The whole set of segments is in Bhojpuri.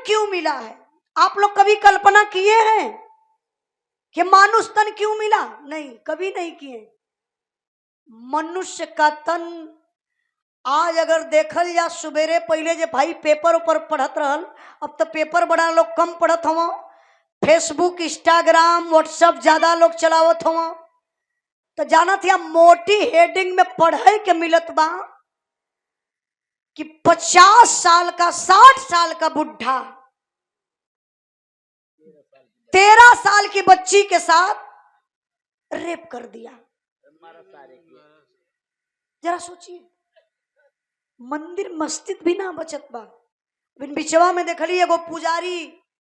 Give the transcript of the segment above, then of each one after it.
क्यों मिला है? आप लोग कभी कल्पना किए हैं कि मानुष तन क्यों मिला? नहीं, कभी नहीं किए। मनुष्य का तन आज अगर देखल या सुबेरे पहले जे भाई पेपर ऊपर पढ़त रहल, अब तो पेपर बड़ा लोग कम पढ़त हवा, फेसबुक इंस्टाग्राम व्हाट्सएप ज्यादा लोग चलावत हवा। तो जानत या मोटी हेडिंग में पढ़े के मिलत बा कि 50 साल का 60 साल का बुढ़ा 13 साल की बच्ची के साथ रेप कर दिया। जरा सोचिए, मंदिर मस्जिद भी ना बचत बा। बिन बिचवा में देखली एगो पुजारी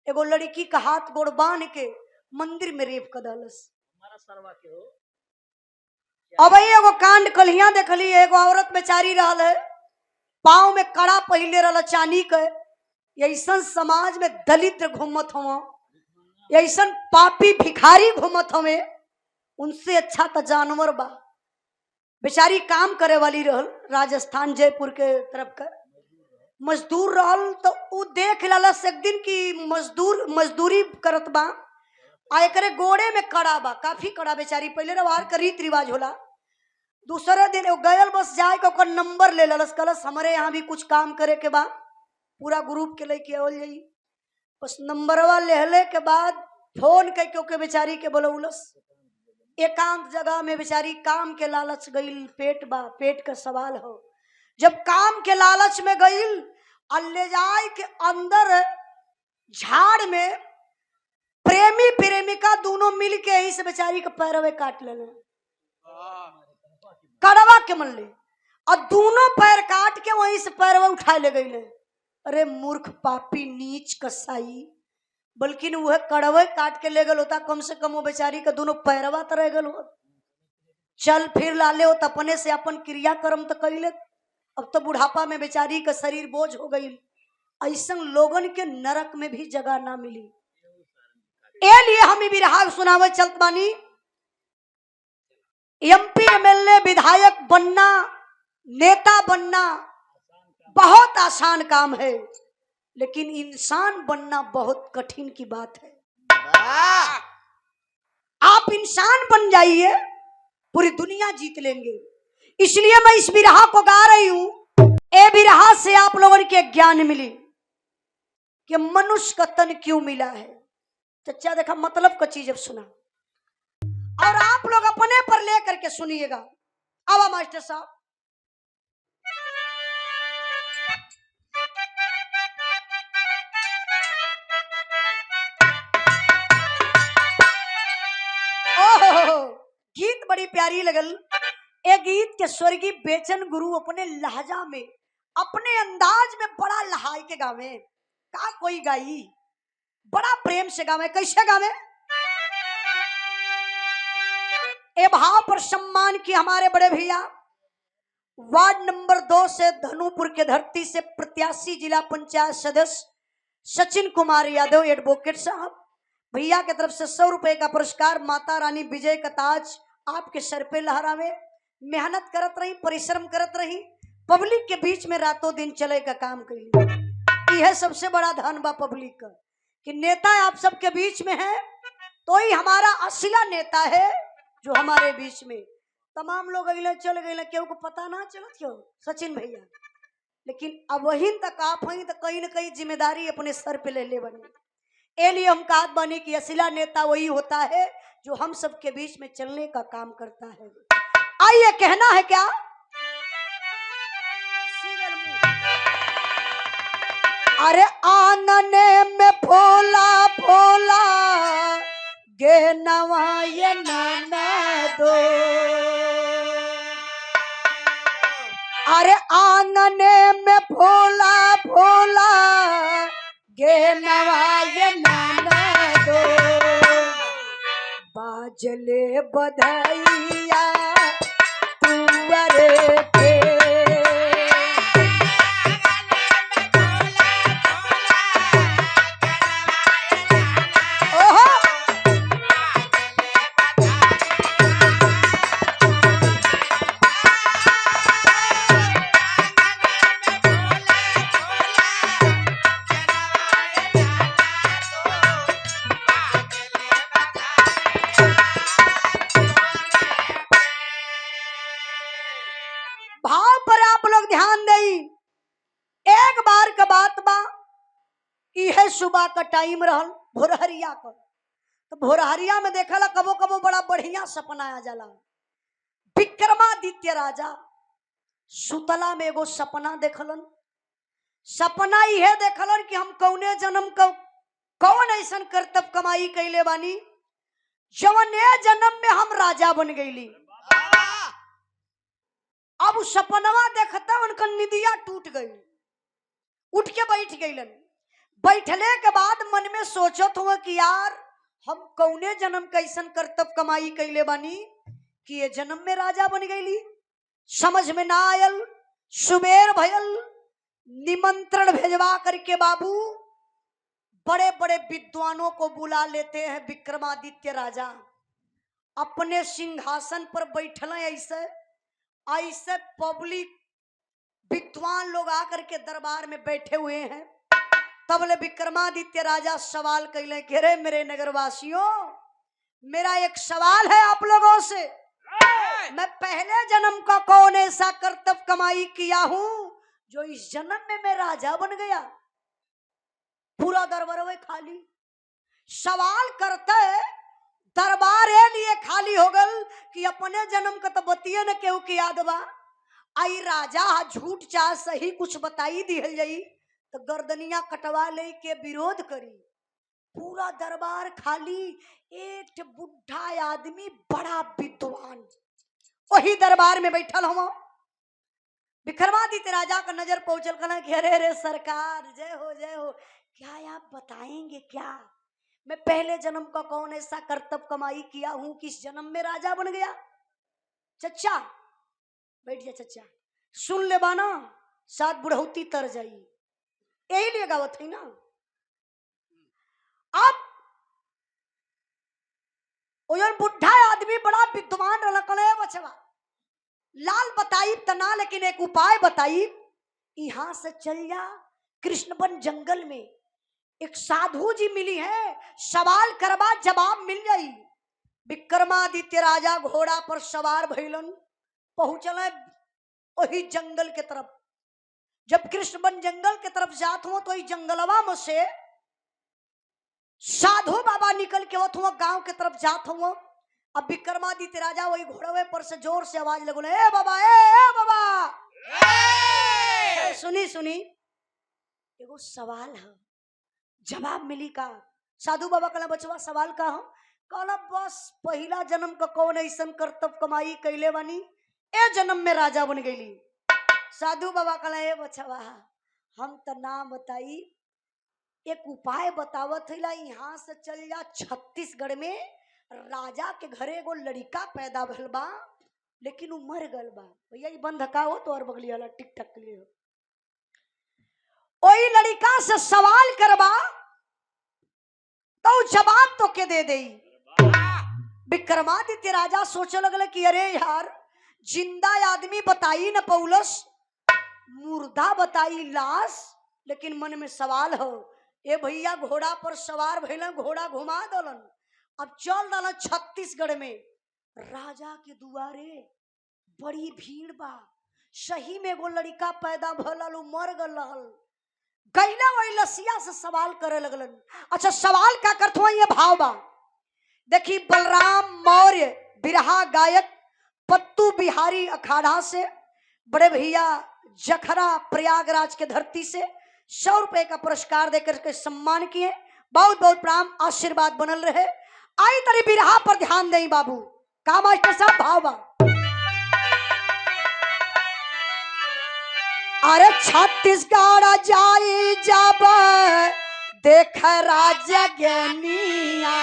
एगो लड़की का हाथ गोड़ बांध के मंदिर में रेप कर डालस। अब एगो कांड कलिया देखली, एगो औरत बेचारी रहल है, पाँव में कड़ा पहले रहल चांदी के। ऐसा समाज में दलित घूमत हवा, ऐसा पापी भिखारी घूमत हवे, उनसे अच्छा तो जानवर बा। बेचारी काम करे वाली रहल, राजस्थान जयपुर के तरफ का मजदूर रहल। तो उ देख ललस एक दिन की मजदूरी करत बा, आ एकरे गोड़े में कड़ा बा, काफी कड़ा। बेचारी पहले रवार का रीत रिवाज होला। दूसरे दिन गयल बस जाए के ओकर नंबर ले ललस, कलस हमारे यहाँ भी कुछ काम करे के बा, पूरा ग्रुप के लेके आवल जाई। बस नंबरवा लेहले के बाद फोन करके ओके बेचारी के बोलौलस। एकांत जगह में बेचारी काम के लालच गईल, पेट बा, पेट का सवाल हो। जब काम के लालच में गईल और ले जाए के अंदर झाड़ में प्रेमी प्रेमिका दोनों मिल के यही से बेचारी का पैरवे काट लेने, कड़वा के मन ले, और दोनों पैर काट के वहीं से पैरवा उठा ले गई। अरे मूर्ख पापी नीच कसाई, बल्कि वह कड़वे काट के ले गल होता, कम से कम वो बेचारी का दोनों पैरवा तो रह गल हो। चल फिर लाले हो, अपने से अपन क्रियाक्रम तो कर ले। अब तो बुढ़ापा में बेचारी का शरीर बोझ हो गई। ऐसा लोगन के नरक में भी जगह ना मिली। ए लिए हम बिरहा सुनावे चलत बानी। एमपी एमएलए विधायक बनना, नेता बनना बहुत आसान काम है, लेकिन इंसान बनना बहुत कठिन की बात है। आप इंसान बन जाइए, पूरी दुनिया जीत लेंगे। इसलिए मैं इस बिरहा को गा रही हूं। ए बिरहा से आप लोगों के ज्ञान मिली कि मनुष्य का तन क्यों मिला है। चच्चा देखा मतलब का चीज अब सुना, और आप लोग अपने पर लेकर के सुनिएगा। आवा मास्टर साहब। गीत बड़ी प्यारी लगल। एक गीत के स्वर्गीय बेचन गुरु अपने लहजा में, अपने अंदाज में बड़ा लहाई के गावे। का कोई गाई बड़ा प्रेम से गावे। कैसे गावे? ए भाव पर सम्मान की हमारे बड़े भैया वार्ड नंबर 2 से धनुपुर के धरती से प्रत्याशी जिला पंचायत सदस्य सचिन कुमार यादव एडवोकेट साहब, भैया की तरफ से 100 रुपए का पुरस्कार। माता रानी विजय का ताज आपके सर पे लहरावे। मेहनत करत रही, परिश्रम करत रही, पब्लिक के बीच में रातों दिन चले का काम करी। यह सबसे बड़ा धन बा पब्लिक का, कि नेता आप सबके बीच में है, तो ही हमारा असला नेता है जो हमारे बीच में। तमाम लोग अगले चल गए, केहू को पता ना चलत क्यों सचिन भैया, लेकिन अब वही तक आप हैं तो कहीं ना कहीं जिम्मेदारी अपने सर पे ले बने। ए लिए हम कहा बनी कि असला नेता वही होता है जो हम सबके बीच में चलने का काम करता है। आइए कहना है क्या? अरे आंगने में फूला फूला गे नवाये नाना दो, अरे आंगने में फूला फूला गे नवाये नाना दो, बाजले बधाइया तुअरे के। पर आप लोग ध्यान देई। एक बार का बात बा, यह सुबह का टाइम रहल भोरहरिया का। तो भोरहरिया में देखला कबो कबो बड़ा बढ़िया सपना आ जाला। विक्रमादित्य राजा सुतला में एगो सपना देखलन। सपना यह देखलन कि हम कौने जन्म का कौन ऐसन कर्तव्य कमाई कैले बानी जवन ए जन्म में हम राजा बन गईली। अब सपनवा देखता उनका निदिया टूट गई, उठ के बैठ गईलन। बैठले के बाद मन में सोचत हुआ कि यार हम कौने जन्म का ऐसन कर्तव्य कमाई कैले बानी कि ये जन्म में राजा बन गईली। समझ में ना आयल। सुबेर भयल, निमंत्रण भेजवा करके बाबू बड़े बड़े विद्वानों को बुला लेते हैं। विक्रमादित्य राजा अपने सिंहासन पर बैठल ऐसे ऐसे पब्लिक विद्वान लोग आकर के दरबार में बैठे हुए हैं। तब ले विक्रमादित्य राजा सवाल कैले कि रे मेरे नगरवासियों, मेरा एक सवाल है आप लोगों से। मैं पहले जन्म का कौन ऐसा कर्तव्य कमाई किया हूं जो इस जन्म में मैं राजा बन गया। पूरा दरबार खाली। सवाल करते दरबार ए लिए खाली हो गल कि अपने जन्म का तो बतिये न केहू की याद बा। आई राजा झूठ चाह सही कुछ बताई दिहल जाई तो गर्दनिया कटवा ले के विरोध करी। पूरा दरबार खाली। एक बुढ़ा आदमी बड़ा विद्वान वही दरबार में बैठल हुआ। विक्रमादित्य राजा का नजर पहुंचल कहना कि अरे रे सरकार जय हो, क्या आप बताएंगे क्या मैं पहले जन्म का कौन ऐसा कर्तव्य कमाई किया हूं कि इस जन्म में राजा बन गया। चच्चा बैठ जा, चच्चा सुन ले बाना, साथ बुढ़ौती तर जाई, यही लिए गावत है ना। अब बुढ़ा आदमी बड़ा विद्वान रहा। बचवा लाल बताई तना, लेकिन एक उपाय बताई। यहां से चल जा कृष्णवन जंगल में एक साधु जी मिली है, सवाल करवा जवाब मिल जाई। विक्रमादित्य राजा घोड़ा पर सवार भइलन, पहुंचल वही जंगल के तरफ। जब कृष्णवन जंगल के तरफ जात हुआ तो जंगलवा में से साधु बाबा निकल के वो गांव के तरफ जात हुआ। अब विक्रमादित्य राजा वही घोड़वे पर से जोर से आवाज लगो, ए बाबा, ए बाबा, सुनी सुनी एगो सवाल है, जवाब मिली का। साधु बाबा कहला बचवा सवाल का हो। कहला बस पहला जन्म का कौन ऐसा कर्तव्य कमाई कैले बानी ए जन्म में राजा बन गईली। साधु बाबा कहला ए बचवा हम तो नाम बताई, एक उपाय बतावत है। यहाँ से चल जा छत्तीसगढ़ में राजा के घरे एगो लड़का पैदा भल बा, लेकिन वो मर गल बा। भैया ये बंद का हो तो और बगली वाला टिक टक लिए हो। वही लड़का से सवाल करवा तो जवाब तो के दे दे। विक्रमादित्य राजा सोच लगल कि अरे यार जिंदा आदमी बताई न पौलस, मुर्दा बताई लाश। लेकिन मन में सवाल हो, ए भैया घोड़ा पर सवार भइलन, घोड़ा घुमा दलन। अब चल दल छत्तीसगढ़ में राजा के दुआरे बड़ी भीड़ बा। सही में एगो लड़का पैदा भल, मर गल रहल। गैला वही लसिया से सवाल करे लगलन। अच्छा सवाल का करत हुआ ये भाव बा। देखी बलराम मौर्य बिरहा गायक पत्तू बिहारी अखाड़ा से, बड़े भैया जखरा प्रयागराज के धरती से 100 रुपए का पुरस्कार देकर के सम्मान किए। बहुत बहुत प्रणाम, आशीर्वाद बनल रहे। आई तरी बिरहा पर ध्यान दें बाबू। का मास्टर साहब भाव बा। अरे छत्तीसगढ़ जाई जब देख राजा ज्ञानिया,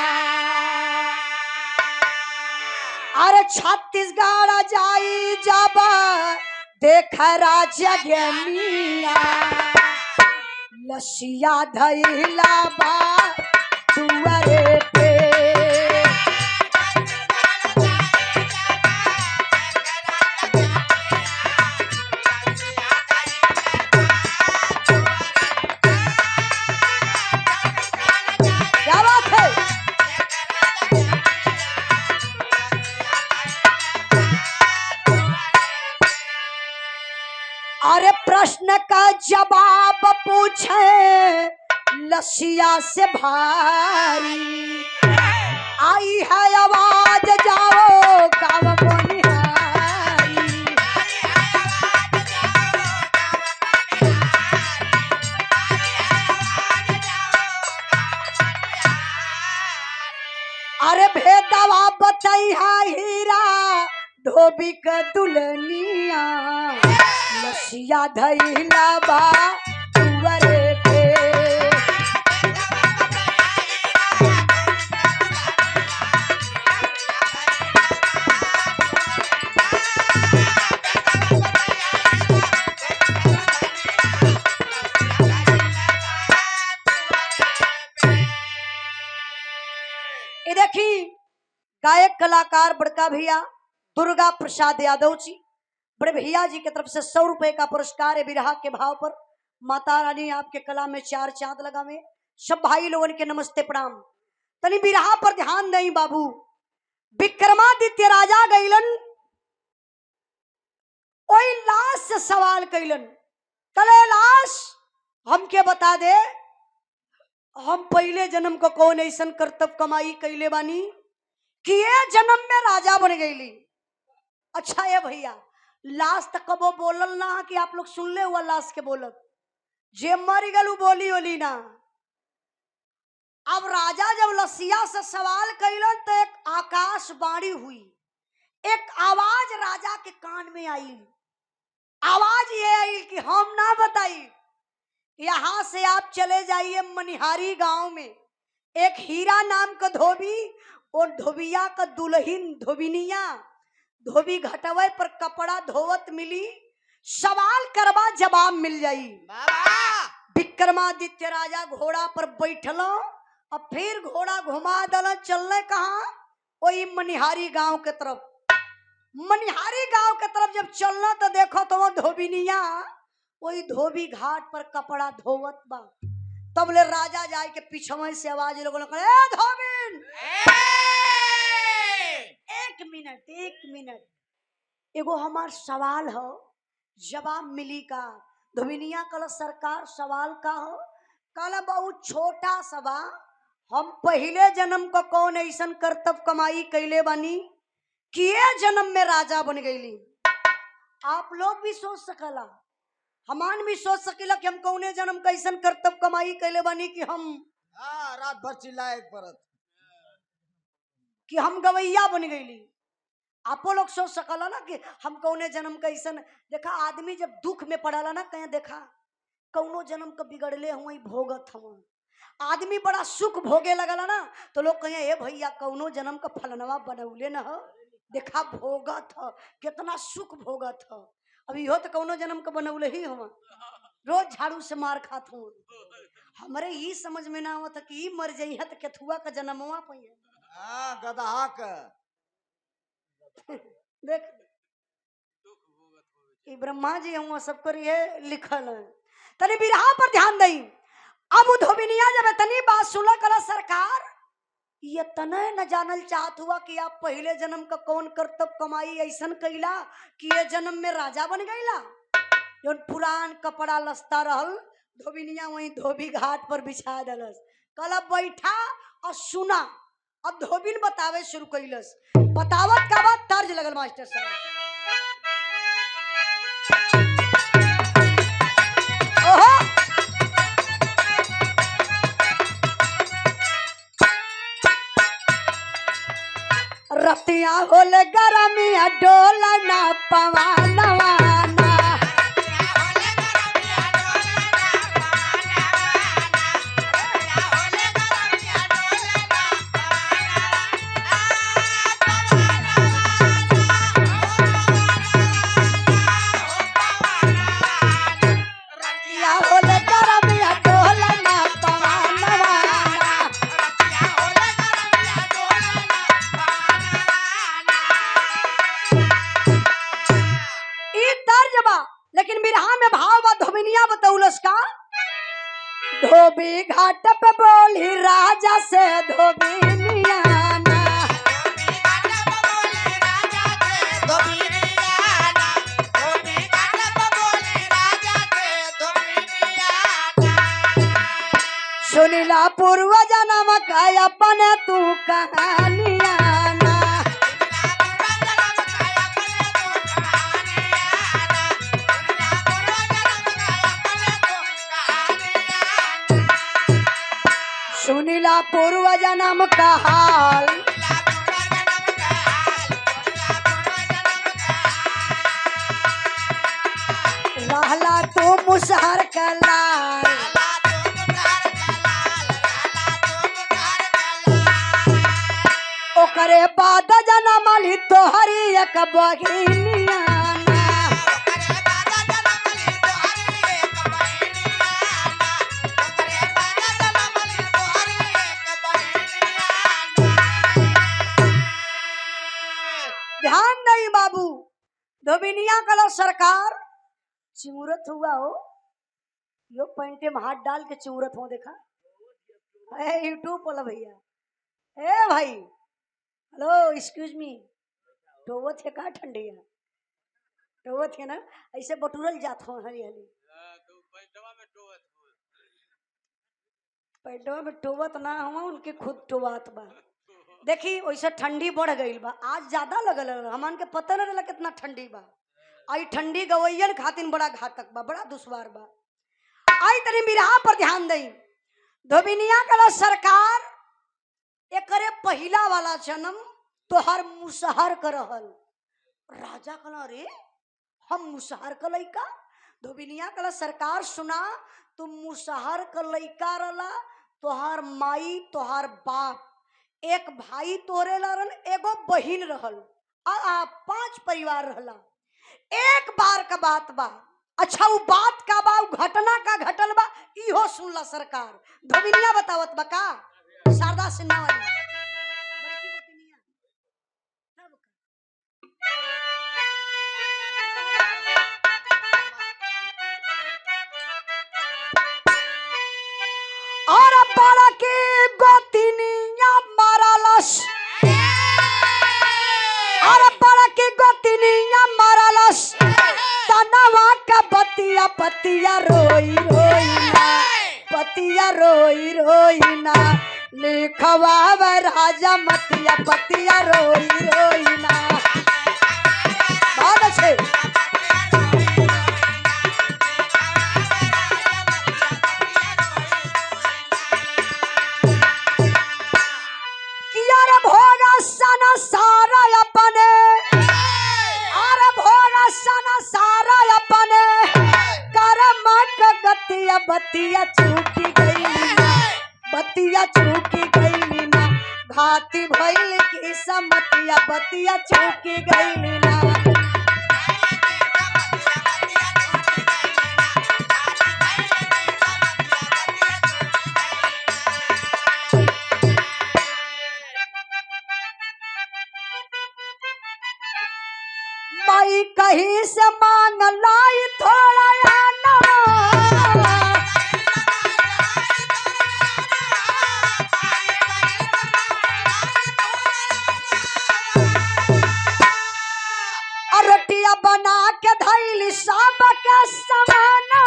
अरे छत्तीसगढ़ जाई जब देख राजा ज्ञानिया, लसिया धैला बा दुआरे पे। अरे प्रश्न का जवाब पूछे लसिया से भारी, आई है आवाज जाओ गाँव बनिहारी। अरे भेदवा बतैया हीरा धोबी के दुल्हनिया, लसिया धैला बा तुअरे पे। ये देखी गायक कलाकार बड़का भैया दुर्गा प्रसाद यादव जी, बड़े भैया जी की तरफ से 100 रुपए का पुरस्कार है बिरहा के भाव पर। माता रानी आपके कला में 4 चांद लगावे। सब भाई लोगन के नमस्ते प्रणाम। तनी बिरहा पर ध्यान दें बाबू। विक्रमादित्य राजा गईलन, ओई लाश से सवाल कैलन, तले लाश हमके बता दे, हम पहले जन्म को कौन ऐसन कर्तव्य कमाई कैले बानी कि ये जन्म में राजा बन गईली। अच्छा है भैया, लाश तक कबो बोलल ना कि आप लोग सुन ले हुआ लाश के बोलत, जे मर गलू बोली ओली ना। अब राजा जब लसिया से सवाल कैलन तो एक आकाशवाणी हुई, एक आवाज राजा के कान में आई। आवाज ये आई कि हम ना बताई, यहां से आप चले जाइए मनिहारी गांव में, एक हीरा नाम का धोबी और धोबिया का दुल्हन धोबिनिया, धोबी घटवे पर कपड़ा धोवत मिली, सवाल करवा जवाब मिल जाई। विक्रमादित्य राजा घोड़ा पर बैठलो और फिर घोड़ा घुमा दल, चलने कहा वही मनिहारी गांव के तरफ। मनिहारी गांव के तरफ जब चलना तो देखो तो वो धोबिनिया वही धोबी घाट पर कपड़ा धोवत बा। तब ले राजा जाए के पीछे से आवाज लोगों ने, ए धोबिन, एक मिनट, एगो हमार सवाल हो, जवाब मिली का? धोबिनिया कल सरकार सवाल का हो? कल बहुत छोटा सवा, हम पहले जन्म को कौन ऐसन कर्तव्य कमाई कैले बानी कि ये जन्म में राजा बन गईली। आप लोग भी सोच सकला, हमान भी सोच सकेला कि हम कौने जन्म का ऐसन कर्तव्य कमाई कैले बानी कि हम रात भर चिल्लाए परत, कि हम गवैया बन गईली। आपो लोग सोच सकला ना कि हम कौने जन्म का ऐसन। देखा आदमी जब दुख में पड़ाला ना, कहीं देखा कौनो जन्म का बिगड़ले हुआ भोगत हम। आदमी बड़ा सुख भोगे लगला ना तो लोग कहें ए भैया कौनो जन्म का फलनवा बनौले न हो, देखा भोगत ह, कितना सुख भोगत ह। अभी हो तो कौनो जन्म का बनौले ही हम, रोज झाड़ू से मार खात हूँ। हमारे ही समझ में ना आवत कि मर जाइ है तो केथुआ का जन्मवा पहिए गदहा का। देख ब्रह्मा जी हम सब कर ये लिखल है। तनी बिरहा पर ध्यान दई। अब धोबिनिया जब तनी बात सुनल कला सरकार, ये तने न जानल चाहत हुआ कि आप पहले जन्म का कौन कर्तव्य कमाई ऐसन कैला कि ये जन्म में राजा बन गईला। जो पुरान कपड़ा लस्ता रहल धोबिनिया वहीं धोबी घाट पर बिछा दलस, कल बैठा और सुना। अब धोबिन बतावे शुरू कैलस, बतावत का बात तर्ज लगल मास्टर साहब। ओहो रतिया होल गरमिया डोला ना पवानवा धोबी घाट पे बोली राजा से धोबिनिया सुनीला पूर्व जन्म का अपने तू कहानियां ना। सुनीला पूर्व जन्म का हाल रहला तू मुसहर का लाल। ओकरे बाद जन्म ली तोहरी एक बहिनिया ना। ध्यान नहीं बाबू, धोबिनिया कलो सरकार चिमुरत हुआ हो, यो पैंटे में हाथ डाल के चिमुरत हो देखा। यूट्यूब बोला भैया, ए भाई हेलो एक्सक्यूज मी, टोवत है का ठंडी है, टोवत है ना, ऐसे बटुरल जात हो हरी हरी। पैंटवा में टोवत ना हुआ, उनके खुद टोवात बा। देखी वैसे ठंडी बढ़ गई बा, आज ज्यादा लगल हमन के पता न रहला कितना ठंडी बा। आई ठंडी गवैयन खातिर बड़ा घातक बा, बड़ा दुश्वार बा। आई तनी बिरहा पर ध्यान दई। धोबिनिया कला सरकार एकरे पहिला वाला जन्म तोहर मुसहर कर रहल। राजा कला रे हम मुसहर का लइका। धोबिनिया कला सरकार सुना, तुम मुसहर का लइका रहला, तोहार माई तोहार बाप, एक भाई तोरे लरन, एगो बहिन रहल, आ 5 परिवार रहला। एक बार का बात बा। अच्छा वो बात का बा, घटना का घटल बा, इहो सुनला सरकार। धोबिनिया बतावत बा का शारदा सिन्हा वाली बड़की गोतनिया सब का। और बड़की गोतनिया मारलस, और बड़की गोतनिया मारलस, तनवा का बतिया पतिया रोई रोई ना, पतिया रोई रोई ना, लिखवा राजा मतिया पतिया रोई रोई ना। बहुत अच्छे। किया रे भोगा सना सारा अपने, अरे भोगा सना सारा अपने, करम का गतिया बतिया चूकी गई ना, बतिया चूकी गई ना, घाती भइल की समतिया बतिया चूकी गई ना। माई कहीं से मांग लाई थोड़ा आना, रोटिया बना के धैली सब के समाना।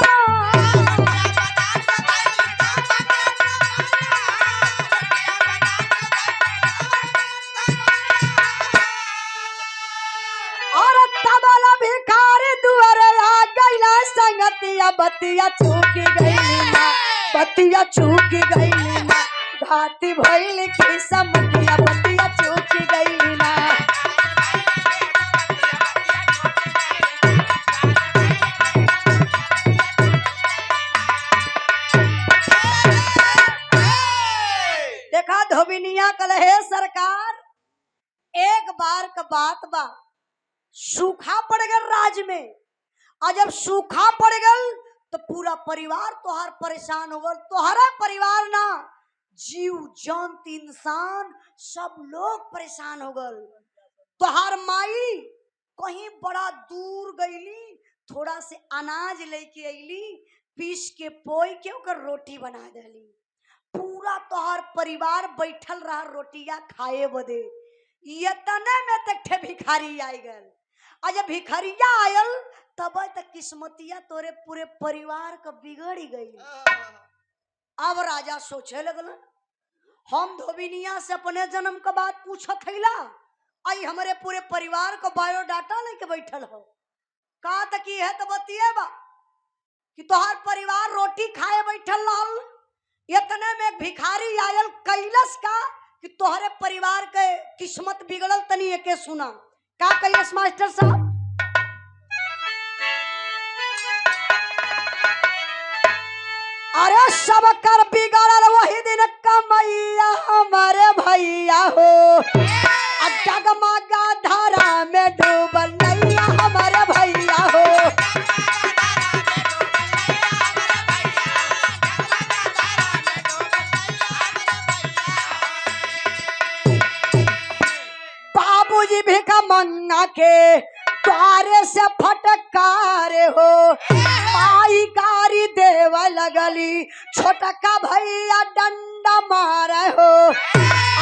और तबला भिखारी दुआरे आ गईला, संगतिया बतिया चूकी गई ना, बतिया चूकी गई ना, घाटी भइल की समतिया बतिया चूकी गई ना। देखा धोबिनिया कलहे सरकार, एक बार का बात बा, सूखा पड़ गल राज में, और जब सूखा पड़ गल तो पूरा परिवार तोहार परेशान हो गल। तोहरा परिवार ना, जीव जंत इंसान सब लोग परेशान हो गल। तोहार माई कहीं बड़ा दूर गईली, थोड़ा से अनाज लेके अली, पीस के पोई के ओकर रोटी बना देली। पूरा तोहार परिवार बैठल रहा रोटिया खाए बदे। ये तने में तक भिखारी आई गल, और जब भिखरिया आयल तब तक किस्मतिया तोरे पूरे परिवार का बिगड़ गई। अब राजा सोचे लगल, हम धोबिनिया से अपने जन्म के बाद पूछत हैला, आई हमारे पूरे परिवार को बायोडाटा लेके बैठल हो। का तकी है तो बतिए बा कि तोहार परिवार रोटी खाए बैठल रहल, इतने में एक भिखारी आयल कैलस का कि तोहरे परिवार के किस्मत बिगड़ल, तनी एके सुना का कैलस मास्टर साहब। अरे सब कर बिगड़ल वही दिन कमैया हमारे भैया हो, डगमगा धारा में डूबल नैया हमारे भैया हो। बाबूजी भिखा मंगा के द्वारे से फटकारे हो, माई गारी देव लगली छोटका भैया डंडा मारे हो।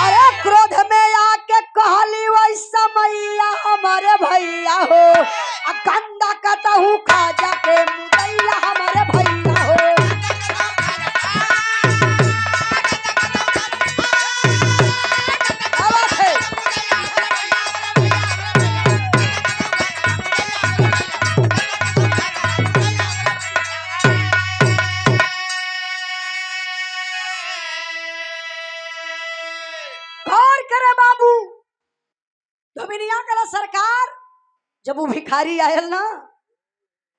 अरे क्रोध में आके कहली वैसा मैया हमारे भैया हो, गंदा कतहू खा जाके मुदैया हमारे भैया हो। धोबिनिया कला सरकार, जब वो भिखारी आयल ना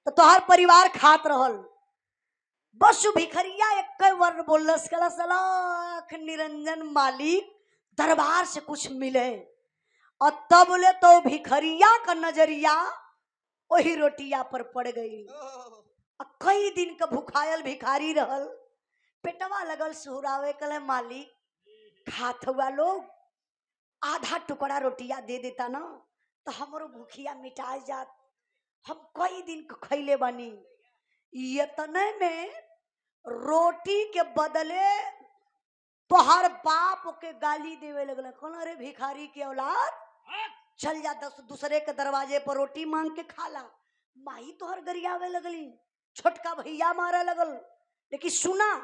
तो तोहर परिवार खात रहल, बस भिखरिया एक वर्ड बोलस कला सलाख निरंजन मालिक दरबार से कुछ मिले। और तब बोले तो भिखरिया का नजरिया वही रोटिया पर पड़ गई। कई दिन का भूखायल भिखारी रहल, पेटवा लगल सुहरावे, कले मालिक खात हुआ लोग आधा टुकड़ा रोटिया दे देता ना तो हमारो भूखिया मिटा जात, हम कई दिन खैले बनी। इतने में रोटी के बदले तोहर बाप के गाली देवे लगल, कौन अरे भिखारी के औलाद चल जा दूसरे के दरवाजे पर रोटी मांग के खाला। माही तोहर गरियावे लगली, छोटका भैया मारे लगल। लेकिन सुना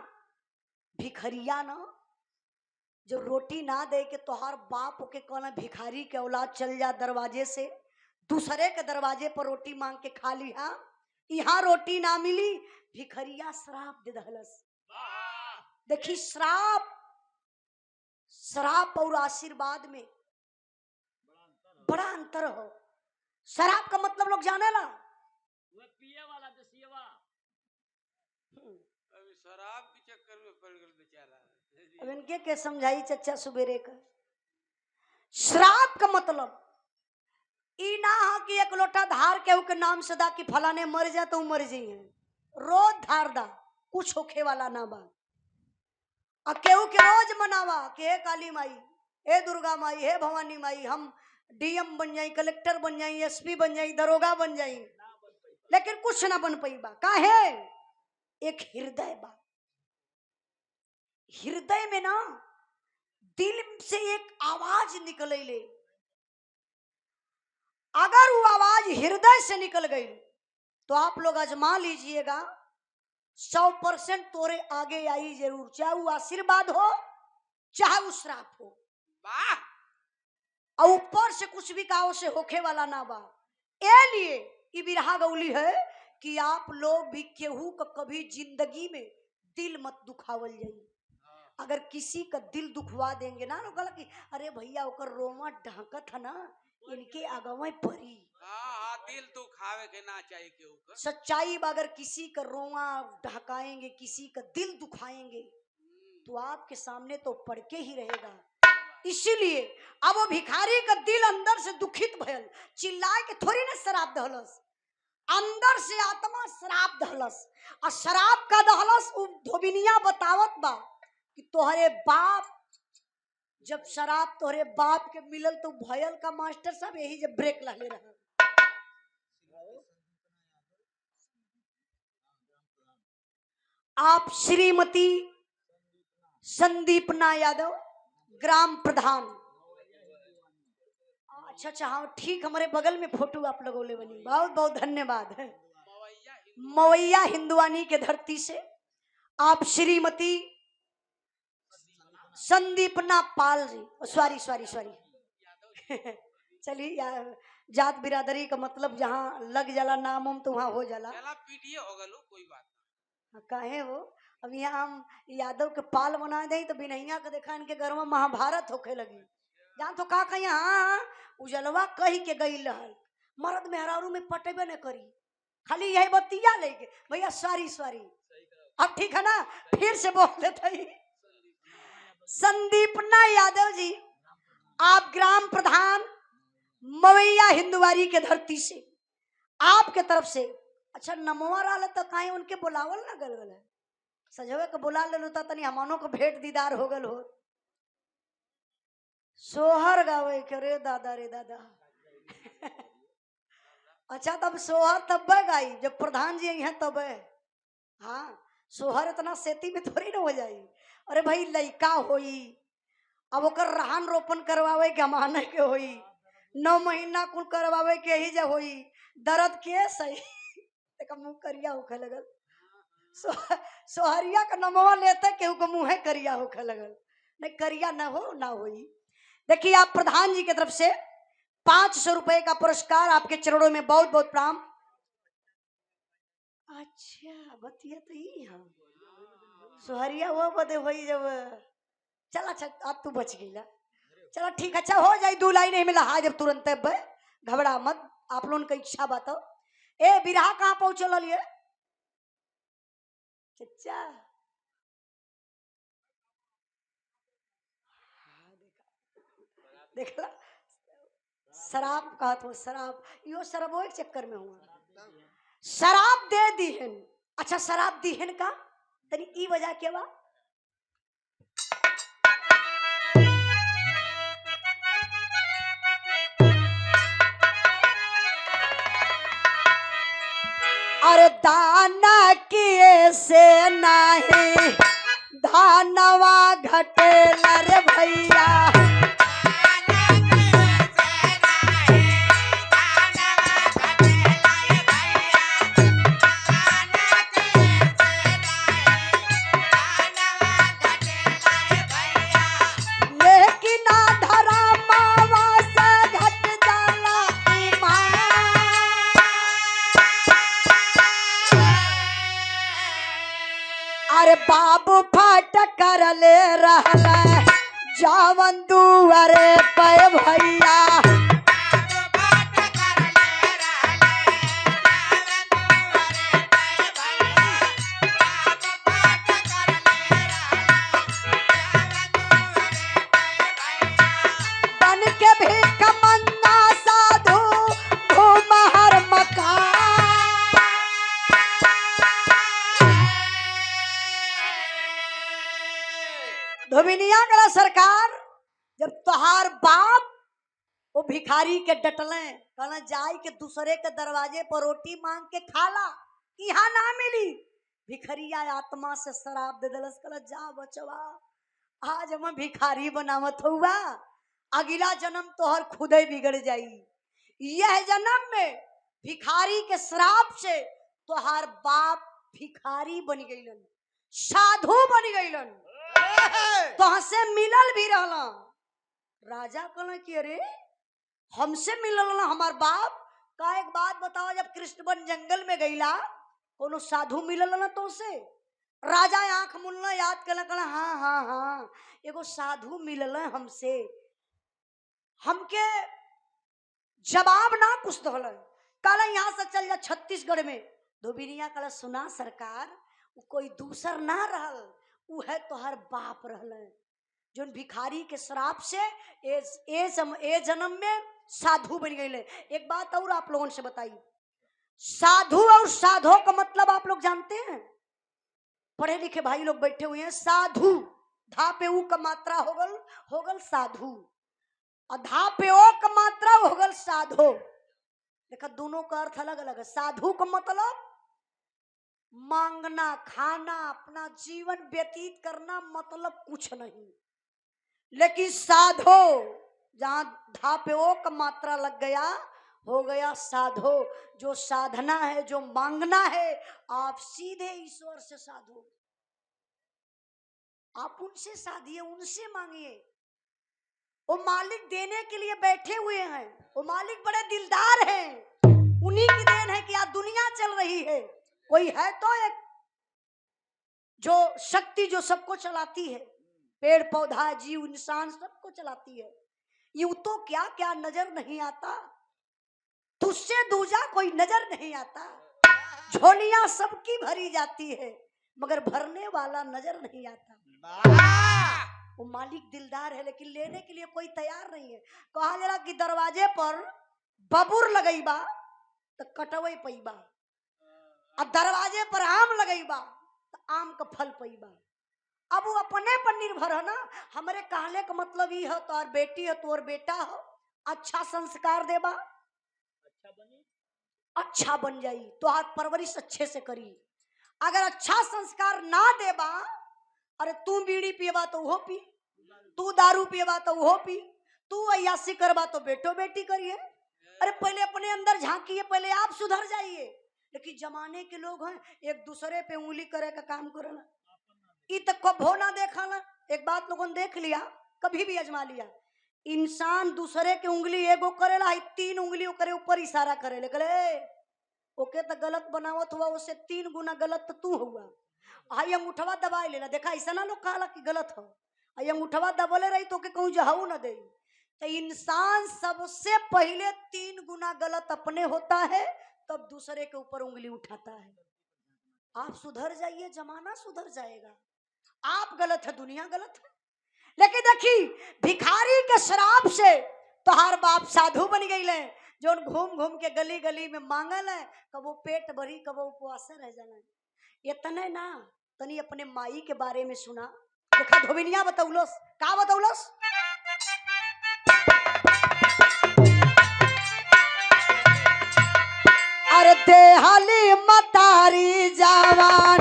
भिखरिया ना जो रोटी ना दे के तोहार बाप के कहना भिखारी के औलाद चल जा दरवाजे से दूसरे के दरवाजे पर रोटी मांग के खा ली, हाँ यहाँ रोटी ना मिली, भिखरिया श्राप दे दहलस। देखी श्राप और आशीर्वाद में बड़ा अंतर हो। शराब का मतलब लोग जाने ला, पिए वाला दसिएवा अभी शराब के चक्कर में पड़ गया बेचारा। अब इनके के समझाई चचा सुबेरे का। श्राप का मतलब ई ना है कि एक लोटा धार केहू के नाम सदा कि फलाने मर जा तो मर जाइए, रोज धार दा, कुछ होखे वाला ना बा। और केहू के रोज मनावा कि हे काली माई, हे दुर्गा माई, हे भवानी माई, हम डीएम बन जाई, कलेक्टर बन जाई, एसपी बन जाई, दरोगा बन जाई, लेकिन कुछ ना बन पाई बा। काहे? एक हृदय बा, हृदय में ना दिल से एक आवाज निकले ले, अगर वो आवाज हृदय से निकल गई तो आप लोग आजमा लीजिएगा 100% तोरे आगे आई जरूर, चाहे वो आशीर्वाद हो चाहे वो श्राप हो। और ऊपर से कुछ भी कहो से होखे वाला ना बा। ए लिए ये बिरहा गौली है कि आप लोग भी केहू का कभी जिंदगी में दिल मत दुखावल जाइए। अगर किसी का दिल दुखवा देंगे ना तो कहला कि अरे भैया ओकर रोमा ढाकत है ना, इनके आगवा परी। दिल दुखावे के ना चाहिए केहू का। सच्चाई अगर किसी का रोमा ढकाएंगे, किसी का दिल दुखाएंगे तो आपके सामने तो पड़ के ही रहेगा। इसीलिए अब वो भिखारी का दिल अंदर से दुखित भयल, चिल्लाए के थोड़ी ना शराब दहलस, अंदर से आत्मा शराब दहलस। और शराब का दहलस धोबिनिया बतावत बा कि तोहरे बाप जब शराब तोहरे बाप के मिलल तो भयल का मास्टर साहब यही जब ब्रेक लगे रहा। आप श्रीमती संदीपना यादव ग्राम प्रधान। अच्छा हाँ ठीक, हमारे बगल में फोटो आप लोगों ले बनी, बहुत बहुत धन्यवाद है। मवैया हिंदुआनी के धरती से आप Shrimati संदीपना Pal ji, sorry sorry sorry चलिए जात बिरादरी का मतलब जहाँ लग जाला नाम उम तो वहाँ हो जाला। चला पीटीए हो गलो कोई बात ना। काहे हो अब यहाँ हम यादव के पाल बना दे तो बिनैया के देखा इनके घर में महाभारत होखे लगी। जान तो का कही हाँ उजलवा कही के गई रहल मर्द मेहरारू में पटेबे न करी खाली यही बतिया लेके भैया सॉरी सॉरी अब ठीक है ना फिर से बोल देते ही। संदीपना यादव जी आप ग्राम प्रधान मवैया हिंदुवारी के धरती से आपके तरफ से अच्छा नमवा रहा तो कहीं उनके बुलावल ना गल गल सजवे के बुला ले तो तनी हमनों को भेंट दीदार हो गल हो सोहर गावे के रे दादा अच्छा तब सोहर तब गाई जब प्रधान जी हैं तब हाँ सोहर इतना सेती में थोड़ी ना हो जाई। अरे भाई लइका होई अब ओकर रहन रोपण करवावे के हमाने के होई 9 महीना कुल करवावे के ही जा होई दर्द के सही तेका मुंह करिया होखे लगल सोहरिया का नमवा लेते केहू के मुंह करिया होखे लगल नहीं करिया ना हो ना होई। देखिए आप प्रधान जी की तरफ से 500 रुपए का पुरस्कार आपके चरणों में बहुत बहुत प्रणाम। अच्छा बतिया तो ही हम सोहरिया वो बदे होई जब चला अच्छा अब तू बच गई चला ठीक अच्छा हो जाए 2 लाइन नहीं मिला हाँ जब तुरंत घबरा मत आप लोगों की इच्छा बताओ। ए बिरहा कहाँ पहुंचल लिए चचा देखला शराब कहा तो शराब यो शराबो एक चक्कर में हुआ शराब दे दीहन। अच्छा शराब दीहन का तनी ई वजह के बा अरे दाना किए से नहीं दानवा घटे रे भैया बाबू फट कर ले रहला जावन दुआरे पे भैया बन के भी कमन्ना साधु घूम हर मकान धोबिनिया करा सरकार जब तोहार बाप वो भिखारी के डटले कहना जाई के दूसरे के दरवाजे पर रोटी मांग के खाला यहाँ ना मिली भिखरिया आत्मा से शराब दे दलस कहला जा बचवा आज हम भिखारी बनावत हुआ अगला जन्म तोहर खुदे बिगड़ जाई यह जन्म में भिखारी के श्राप से तोहार बाप भिखारी बन गईलन साधु बन गईलन तो हमसे मिलल भी रहला। राजा कहला कि अरे हमसे मिलल हमार बाप का एक बात बताओ जब कृष्णवन जंगल में गईला कोनो साधु मिलल ना तो से राजा आंख मुनला याद कला कहला हाँ हाँ हाँ एगो साधु मिलल हमसे हमके जवाब ना कुछ दहल कहला यहाँ से चल जा छत्तीसगढ़ में धोबिनिया कहला सुना सरकार कोई दूसर ना रहल उ है तोहर बाप रहल जोन भिखारी के श्राप से ए जन्म में साधु बन गए। एक बात और आप लोगों से बताइए साधु और साधो का मतलब आप लोग जानते हैं पढ़े लिखे भाई लोग बैठे हुए हैं साधु धा पे ऊ का मात्रा होगल साधु और धा पे ओ का मात्रा होगल साधो देखा दोनों का अर्थ अलग अलग है। साधु का मतलब मांगना खाना अपना जीवन व्यतीत करना मतलब कुछ नहीं लेकिन साधो जहां धा पे ओ का मात्रा लग गया हो गया साधो जो साधना है जो मांगना है आप सीधे ईश्वर से साधो आप उनसे साधिए, उनसे मांगिए। वो मालिक देने के लिए बैठे हुए हैं। वो मालिक बड़े दिलदार हैं। उन्हीं की देन है कि आज दुनिया चल रही है। कोई है तो एक जो शक्ति जो सबको चलाती है, पेड़ पौधा जीव इंसान सबको चलाती है। यूं तो क्या क्या नजर नहीं आता, तुझसे दूजा कोई नजर नहीं आता। झोलियां सबकी भरी जाती है मगर भरने वाला नजर नहीं आता। वो मालिक दिलदार है लेकिन लेने के लिए कोई तैयार नहीं है। कहा जरा कि दरवाजे पर बबूर लगईबा तो कटवे पैबा, और दरवाजे पर आम लगईबा तो आम का फल पैबा। अब वो अपने पर निर्भर है ना। हमारे कहले का मतलब ये है, तोर बेटी है तोर बेटा हो, अच्छा संस्कार देबा अच्छा बन जाई, तो आज परवरिश अच्छे से करी। अगर अच्छा संस्कार ना देबा, अरे तू बीड़ी पिएबा तो वो पी, तू दारू पिएबा तो वो पी, तू अय्यासी करबा तो बेटो बेटी करिए। अरे पहले अपने अंदर झांकिए, पहले आप सुधर जाइए। लेकिन जमाने के लोग हैं एक दूसरे पे उंगली करे का काम करना, ई तक कभो ना देखा ना। एक बात लोगों ने देख लिया, कभी भी अजमा लिया, इंसान दूसरे के उंगली एगो करेला, 3 उंगली करे ऊपर इशारा करे ले, ओके तो गलत बनावत हुआ, उससे 3 गुना गलत तो तू हुआ। आई अंगूठवा दबा लेना, देखा ऐसा ना लोग कहला कि गलत हो, आई अंगूठवा दबले रही तो के कहूँ जहाऊ ना दे। तो इंसान सबसे पहले 3 गुना गलत अपने होता है, तब दूसरे के ऊपर उंगली उठाता है। आप सुधर जाइए, जमाना सुधर जाएगा। आप गलत है, दुनिया गलत है। लेकिन देखी भिखारी के शराब से तोहार बाप साधु बन गई ले, जो घूम घूम के गली गली में मांगल है, कबो पेट भरी कबो उपवास रह जाना। इतने ना तनी अपने माई के बारे में सुना। देखा धोबिनिया बतौलस का बतौलस, अरे देहली मतारी जवान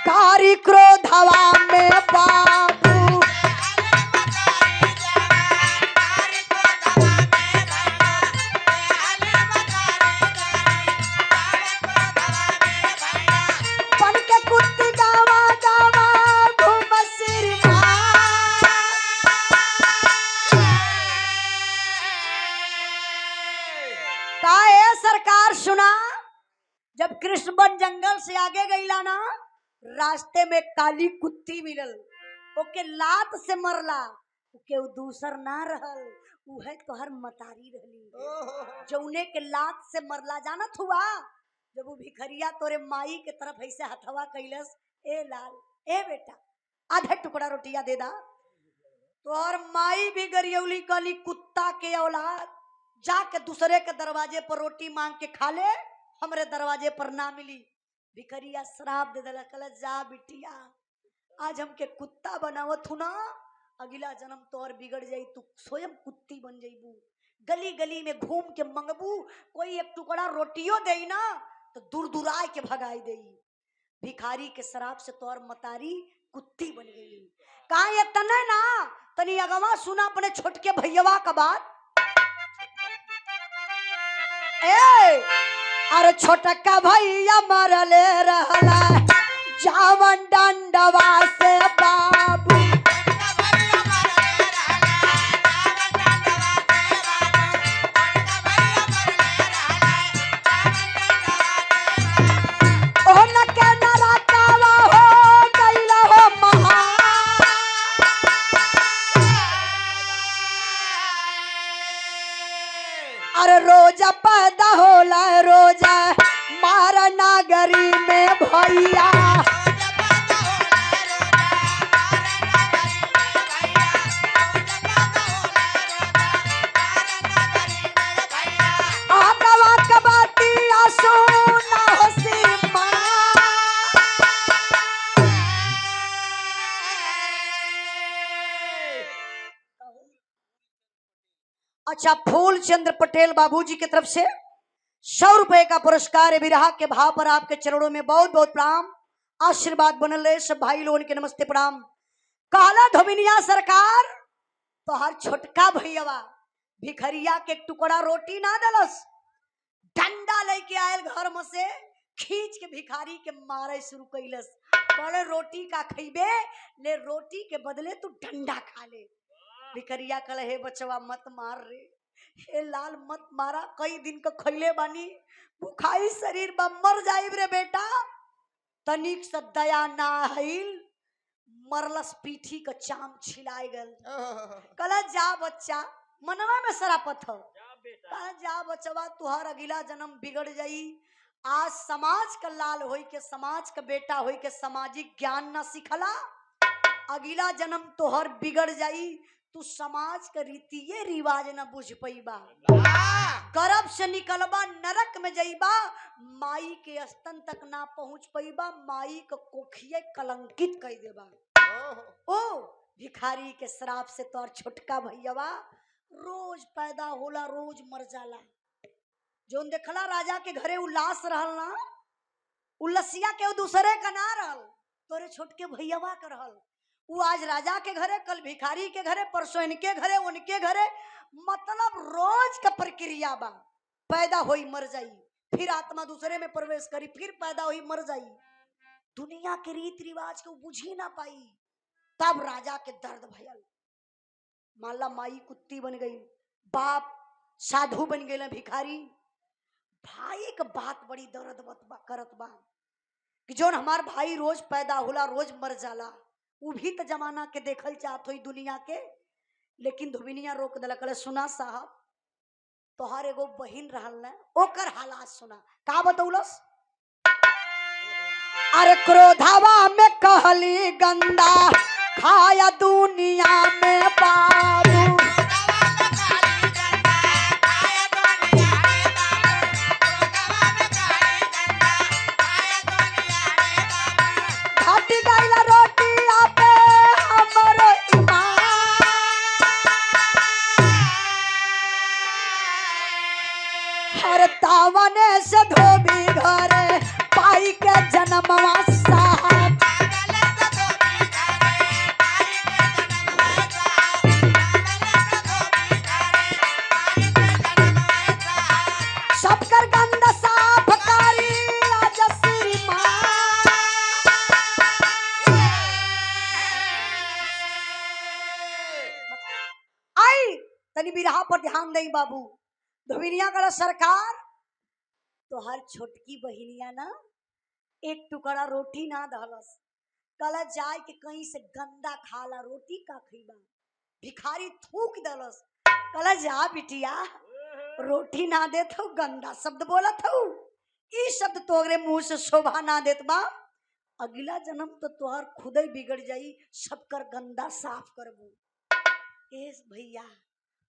कारी क्रोधवा में बाबू, बन के कुत्ती गावा गावा घूम सिरमा। काहे सरकार सुना, जब कृष्णबन जंगल से आगे गईला ना, रास्ते में काली कुत्ती मिलल, ओके लात से मरला, ओके दूसर ना रहल, उहे तोहर मतारी रहली जौने के लात से मरला। जानत हुआ जब वो भिखरिया तोरे माई के तरफ ऐसे हथवा कैलस, ए लाल ए बेटा आधा टुकड़ा रोटिया दे दा, तोहर माई भी गरियौली काली कुत्ता के औलाद, जाके दूसरे के दरवाजे पर रोटी मांग के खा ले, हमरे दरवाजे पर ना मिली। भिखरिया श्राप दे दिला, कहला जा बिटिया आज हमके कुत्ता बनावत हूँ ना, अगला जन्म तो और बिगड़ जाई, तू स्वयं कुत्ती बन जाइबू, गली गली में घूम के मंगबू, कोई एक टुकड़ा रोटियों दे ना तो दूर दूर आए के भगाई दे। भिखारी के श्राप से तोर मतारी कुत्ती बन गई। कहा ये तने ना तनी अगवा सुना अपने छोटके भैया का बात। ए अरे छोटका भैया मरले रहला जावन डंडवा से बाबू, अरे रोजा पैदा होला रोजा मारा नागरी में भैया, आगवा कबाती आसू ना होसी माँ। अच्छा फूल चंद्र पटेल बाबूजी की तरफ से 100 रुपए का पुरस्कार विरहा के भाव पर आपके चरणों में बहुत बहुत प्रणाम, आशीर्वाद बनल रहे सब भाई लोगों के नमस्ते प्रणाम। काला धोबिनिया सरकार तो हर छोटका भैया भिखरिया के टुकड़ा रोटी ना दलस, डंडा लेके आयल घर में से, खींच के भिखारी के मारे शुरू कैलस। कहले रोटी का खइबे, ले रोटी के बदले तू डंडा खा ले। भिखरिया कहले हे बचवा मत मार रे, हे लाल मत मारा, कई दिन का खइले बानी, भूखाई शरीर बा, मर जाइब रे बेटा। तनिक से दया ना हईल, मरलस, पीठी का चाम छिलाए गल। कहला जा बच्चा, मनवा में सरापत हो, कहला जा बचवा तुहार अगला जन्म बिगड़ जाई। आज समाज का लाल होई के, समाज का बेटा होई के सामाजिक ज्ञान ना सिखला, अगला जन्म तोहर बिगड़ जाई। तू समाज का रीतिये रिवाज ना बुझ पैबा, गर्भ से निकलबा नरक में जाइबा, माई के स्तन तक ना पहुंच पैबा, माई का कोखिए कलंकित कर देबा। ओ भिखारी के श्राप से तोर छुटका भैयावा रोज पैदा होला, रोज मर जाला। जोन देखला राजा के घरे उल्लास रहल ना, उल्लसिया के दूसरे का ना रहल, तोरे छोटके भैयावा के रहल। वो आज राजा के घरे, कल भिखारी के घरे, परसों इनके घरे, उनके घरे, मतलब रोज का प्रक्रिया बा। पैदा होई मर जाई, फिर आत्मा दूसरे में प्रवेश करी, फिर पैदा होई मर जाई। दुनिया के रीत रिवाज को बुझी ना पाई, तब राजा के दर्द भयल। माला माई कुत्ती बन गई, बाप साधु बन गए, भिखारी भाई का बात बड़ी दर्द करत बा कि जोन हमार भाई रोज पैदा होला, रोज मर जाला। वो भी तो जमाना के देखल चाहत हुई दुनिया के, लेकिन धोबिनिया रोक दिला। कहले सुना साहब, तोहार एगो बहिन रहल ना, ओकर हालात सुना। का बतौलस? अरे क्रोधावा में कहली गंदा, खाया दुनिया में बाबू। घाटी गइला रोटी आपे हमरो ईमान, हर तावने से धोबी घरे पाई के जन्मवा साहब। सबकर गंदा साफ करी राजश्री माँ। आई तनी बिरहा पर ध्यान दई बाबू। धोबिनिया कहला सरकार, तो हर छोटकी बहिनिया ना एक टुकड़ा रोटी ना दहलस, कहला जाए के कहीं से गंदा खाला, रोटी का खइबा। भिखारी थूक दलस, कहला जा बिटिया, रोटी ना देत हो, गंदा शब्द बोलत हो, ई शब्द तोरे मुंह से शोभा ना देत बा। अगला जन्म तो तोहर खुद ही बिगड़ जाई, सबकर गंदा साफ करबू। एस भैया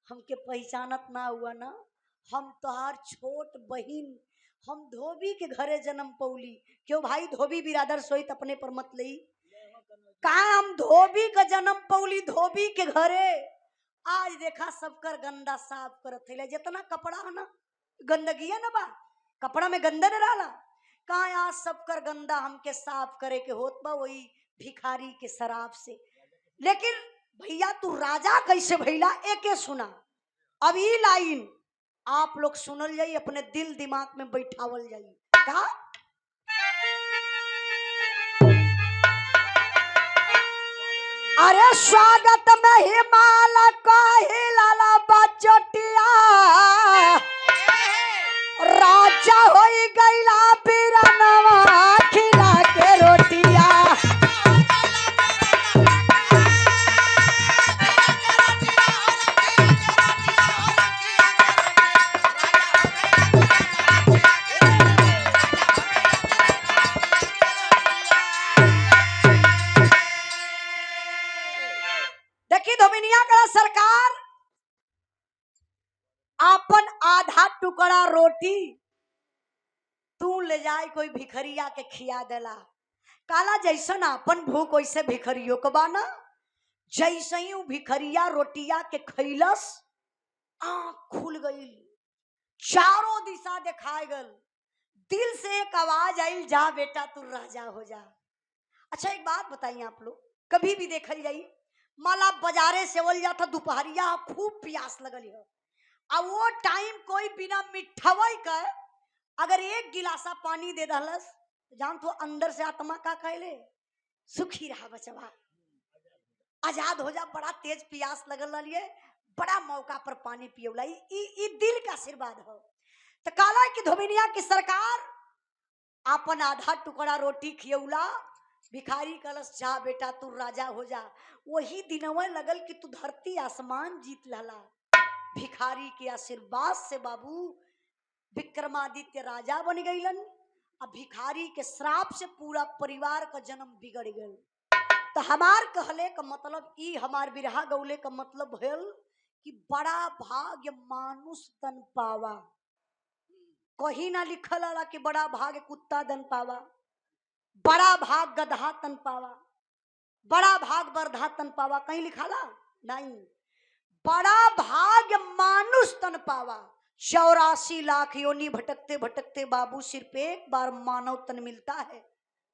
हमके पहचानत ना हुआ ना, हम तोहार छोट बहिन, हम धोबी के घरे जन्म पौली। क्यों भाई, धोबी बिरादर सोइत अपने पर मत लई। कहा हम धोबी का जन्म पौली, धोबी के घरे। आज देखा सबकर गंदा साफ करत है, जितना कपड़ा है ना गंदगी है ना बा, कपड़ा में गंदा न रहला। कहा आज सबकर गंदा हमके साफ करे के होत बा, वही भिखारी के शराब से। लेकिन भैया तू राजा कैसे भैला, एके सुना। अब ये लाइन आप लोग सुनल जाई, अपने दिल दिमाग में बैठावल जाई। का अरे स्वागत में हिमालय का हिलाला बचटिया, राजा होई गईला बिरनवा खिला के रोटिया। धोबिनिया का सरकार आपन आधा टुकड़ा रोटी तू ले जाए कोई भिखरिया के खिया देला। काला जैसन आपन भूख वैसे भिखरियों को बाना। जैसे ही भिखरिया रोटिया के खैलस, आँख खुल गई, चारों दिशा दिखाए गल, दिल से एक आवाज आई, जा बेटा तू राजा हो जा। अच्छा एक बात बताइए आप लोग, कभी भी देखल जाई माला बाजारे सेवल जाता, दोपहरिया खूब प्यास लगल है, अब वो टाइम कोई बिना मिठवई का अगर एक गिलासा पानी दे दहलस जान तो अंदर से आत्मा का कहले सुखी रहा बचवा, आजाद हो जा। बड़ा तेज प्यास लगल रही, बड़ा मौका पर पानी पियोला, ई दिल का आशीर्वाद हो। तो काला की धोबिनिया की सरकार अपन आधा टुकड़ा रोटी खियौला, भिखारी कलश जा बेटा तू राजा हो जा। वही दिनवा लगल कि तू धरती आसमान जीत लहला। भिखारी के आशीर्वाद से बाबू विक्रमादित्य राजा बन गईलन। अब भिखारी के श्राप से पूरा परिवार का जन्म बिगड़ गल। तो हमार कहले का मतलब ई, हमार बिरहा गौले का मतलब भयल कि बड़ा भाग्य मानुष तन पावा। कहीं ना लिखल आला कि बड़ा भाग्य कुत्ता दन पावा, बड़ा भाग गधा तन पावा, बड़ा भाग बरधा तन पावा, कहीं लिखाला नहीं। बड़ा भाग्य मानुष तन पावा। 84 लाख योनि भटकते भटकते बाबू सिर्फ एक बार मानव तन मिलता है,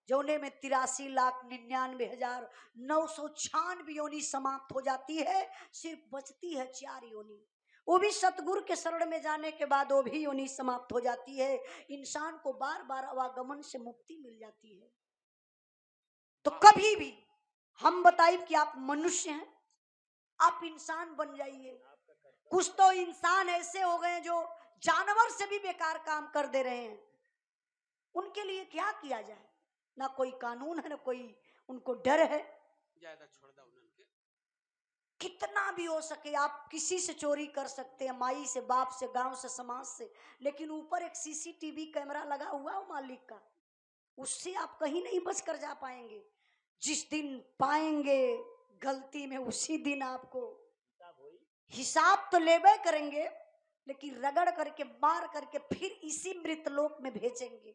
जोने में 83,99,996 योनि समाप्त हो जाती है, सिर्फ बचती है 4 योनि। वो भी सतगुरु के शरण में जाने के बाद वो भी योनि समाप्त हो जाती है। इंसान को बार बार आवागमन से मुक्ति मिल जाती है। तो कभी भी हम बताइए कि आप मनुष्य हैं, आप इंसान बन जाइए। कुछ तो इंसान ऐसे हो गए जो जानवर से भी बेकार काम कर दे रहे हैं। उनके लिए क्या किया जाए? ना कोई कानून है, ना कोई उनको डर है। ज्यादा छोड़ दो उनके। कितना भी हो सके आप किसी से चोरी कर सकते हैं, माई से, बाप से, गांव से, समाज से, लेकिन ऊपर एक सीसीटीवी कैमरा लगा हुआ है मालिक का, उससे आप कहीं नहीं बच कर जा पाएंगे। जिस दिन पाएंगे गलती में उसी दिन आपको हिसाब तो लेबे करेंगे, लेकिन रगड़ करके मार करके फिर इसी मृतलोक में भेजेंगे।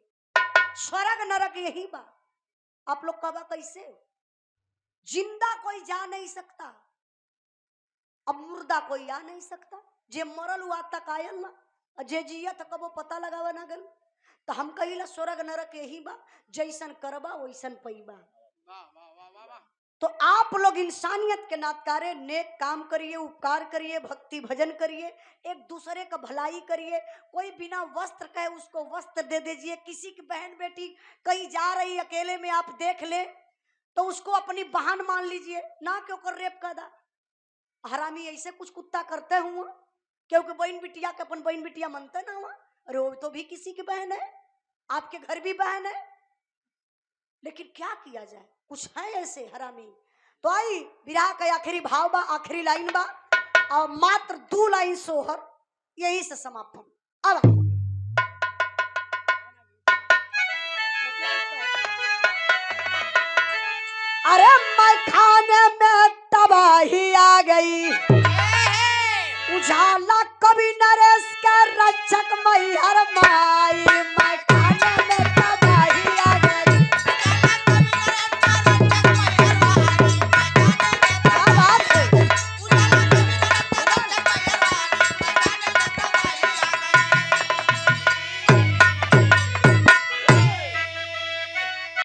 स्वर्ग नरक यही बात। आप लोग कबा कैसे? जिंदा कोई जा नहीं सकता, अब मुर्दा कोई आ नहीं सकता। जे मरल हुआ तक आयल ना, जे जिया था कबो पता लगावा ना गल। तो हम कहिला स्वर्ग नरक यही बा, जैसन करबा वैसन पैबा। वाह वाह वाह वाह वाह। तो आप लोग इंसानियत के नाते नेक काम करिए, उपकार करिए, भक्ति भजन करिए, एक दूसरे का भलाई करिए। कोई बिना वस्त्र कहे उसको वस्त्र दे दीजिए। किसी की बहन बेटी कहीं जा रही अकेले में आप देख ले तो उसको अपनी बहन मान लीजिए, ना क्यों कर रेप कर दा। हरामी ऐसे कुछ कुत्ता करते हुआ, क्योंकि बहन बिटिया के अपन बहन बिटिया मानते ना हुआ। अरे वो तो भी किसी की बहन है, आपके घर भी बहन है, लेकिन क्या किया जाए, कुछ है ऐसे हरामी। तो आई विराह का आखिरी भाव बा, आखिरी लाइन बा, और मात्र 2 लाइन सोहर, यही से समापन। अब अरे मैं खाने में तबाही आ गई, उजाला कभी नरेश का रक्षक मैहर माई।